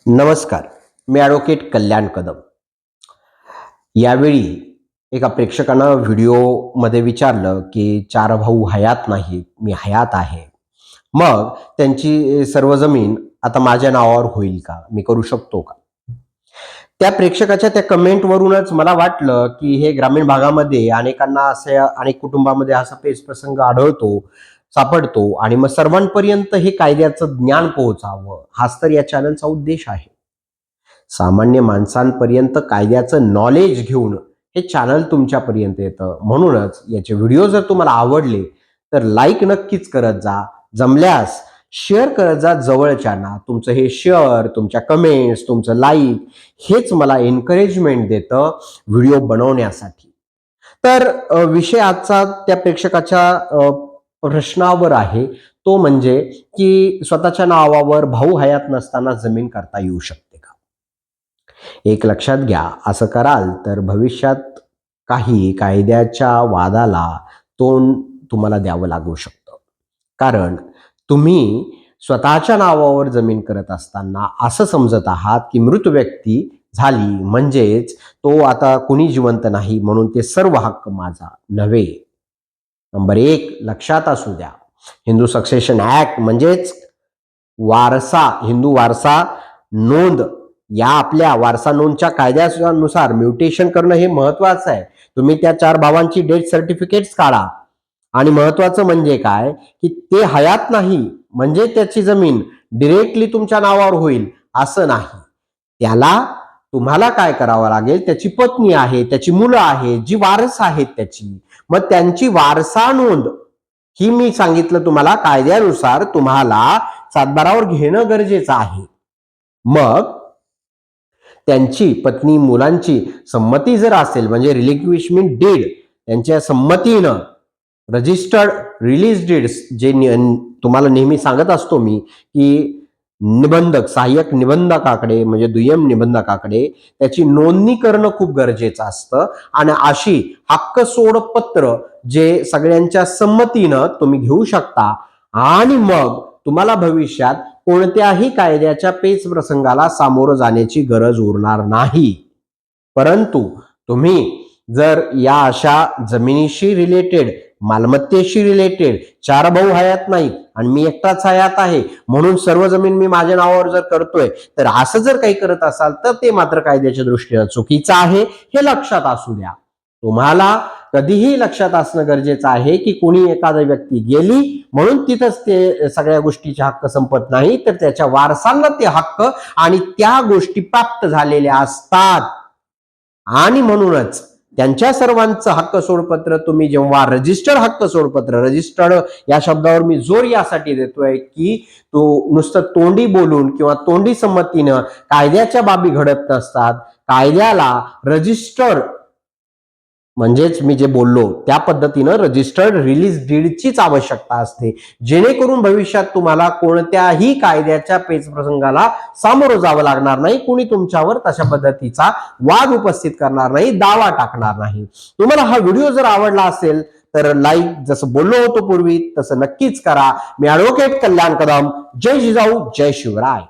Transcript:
नमस्कार, मी ॲडव्होकेट कल्याण कदम. यावेळी एका प्रेक्षकानं व्हिडिओमध्ये विचारलं की चार भाऊ हयात नाहीत, मी हयात आहे. मग त्यांची सर्व जमीन आता माझ्या नावावर होईल का? मी करू शकतो का? त्या प्रेक्षकाच्या त्या कमेंटवरूनच मला वाटलं की हे ग्रामीण भागामध्ये अनेकांना अशा अनेक कुटुंबामध्ये असा पेच प्रसंग सापडतो आणि मग सर्वांपर्यंत हे कायद्याचं ज्ञान पोहोचावं, हाच तर या चॅनलचा उद्देश आहे. सामान्य माणसांपर्यंत कायद्याचं नॉलेज घेऊन हे चॅनल तुमच्यापर्यंत येतं. म्हणूनच याचे व्हिडिओ जर तुम्हाला आवडले तर लाईक नक्कीच करत जा. जमल्यास शेअर करत जा जवळच्यांना. तुमचं हे शेअर, तुमच्या कमेंट्स, तुमचं लाईक हेच मला एन्करेजमेंट देतं व्हिडिओ बनवण्यासाठी. तर विषय आजचा त्या प्रेक्षकाच्या प्रश्नावर आहे, तो म्हणजे की स्वतःच्या नावावर भाऊ हयात नसताना जमीन करता येऊ शकते का? एक लक्षात घ्या, असं कराल तर भविष्यात काही कायद्याच्या वादाला तोंड तुम्हाला द्यावं लागू शकतं. कारण तुम्ही स्वतःच्या नावावर जमीन करत असताना असं समजत आहात की मृत व्यक्ती झाली म्हणजेच तो आता कुणी जिवंत नाही म्हणून ते सर्व हक्क माझा नव्हे. नंबर एक लक्षात असू द्या, हिंदू सक्सेशन ऍक्ट म्हणजेच हिंदू वारसा नोंद या आपल्या वारसा नोंदच्या कायद्यानुसार म्युटेशन करणं हे महत्वाचं आहे. तुम्ही त्या चार भावांची डेथ सर्टिफिकेट्स काढा. आणि महत्वाचं म्हणजे काय की ते हयात नाही म्हणजे त्याची जमीन डिरेक्टली तुमच्या नावावर होईल असं नाही. त्याला तुम्हाला काय करावं लागेल, त्याची पत्नी आहे, त्याची मुलं आहेत, जी वारस आहेत त्याची, मग त्यांची वारसा नोंद ही मी सांगितलं तुम्हाला कायद्यानुसार तुम्हाला सातबारावर घेणं गरजेचं आहे. मग त्यांची पत्नी मुलांची संमती जर असेल म्हणजे रिलिक्विशमेंट डीड त्यांच्या संमतीनं रजिस्टर्ड रिलीज डीड्स जे तुम्हाला नेहमी सांगत असतो मी की निबंधक सहाय्यक निबंधकाकडे म्हणजे दुय्यम निबंधकाकडे त्याची नोंदणी करणं खूप गरजेचं असतं. आणि अशी हक्क सोडपत्र जे सगळ्यांच्या संमतीनं तुम्ही घेऊ शकता आणि मग तुम्हाला भविष्यात कोणत्याही कायद्याच्या पेच प्रसंगाला सामोरं जाण्याची गरज उरणार नाही. परंतु तुम्ही जर या अशा जमिनीशी रिलेटेड, मालमत्तेशी रिलेटेड चार भाऊ हयात नाहीत आणि मी एकटाच हयात आहे म्हणून सर्व जमीन मी माझ्या नावावर जर करतोय, तर असं जर काही करत असाल तर ते मात्र कायद्याच्या दृष्टीने चुकीचं आहे, हे लक्षात असू द्या. तुम्हाला कधीही लक्षात असणं गरजेचं आहे की कोणी एखादी व्यक्ती गेली म्हणून तिथंच ते सगळ्या गोष्टीचे हक्क संपत नाही, तर त्याच्या वारसांना ते हक्क आणि त्या गोष्टी प्राप्त झालेल्या असतात. आणि म्हणूनच त्यांच्या सर्वांचं हक्क सोडपत्र तुम्ही जेव्हा रजिस्टर्ड हक्क सोडपत्र, रजिस्टर्ड या शब्दावर मी जोर यासाठी देतोय की तो नुसतं तोंडी बोलून किंवा तोंडी संमतीनं कायद्याच्या बाबी घडत नसतात. कायद्याला रजिस्टर्ड म्हणजेच मी जे बोललो त्या पद्धतीनं रजिस्टर्ड रिलीज डीडचीच आवश्यकता असते, जेणेकरून भविष्यात तुम्हाला कोणत्याही कायद्याच्या पेच प्रसंगाला सामोरं जावं लागणार नाही. कोणी तुमच्यावर तशा पद्धतीचा वाद उपस्थित करणार नाही, दावा टाकणार नाही. तुम्हाला हा व्हिडिओ जर आवडला असेल तर लाईक, जसं बोललो होतो पूर्वी तसं नक्कीच करा. मी ॲडव्होकेट कल्याण कदम. जय जिजाऊ, जय शिवराय.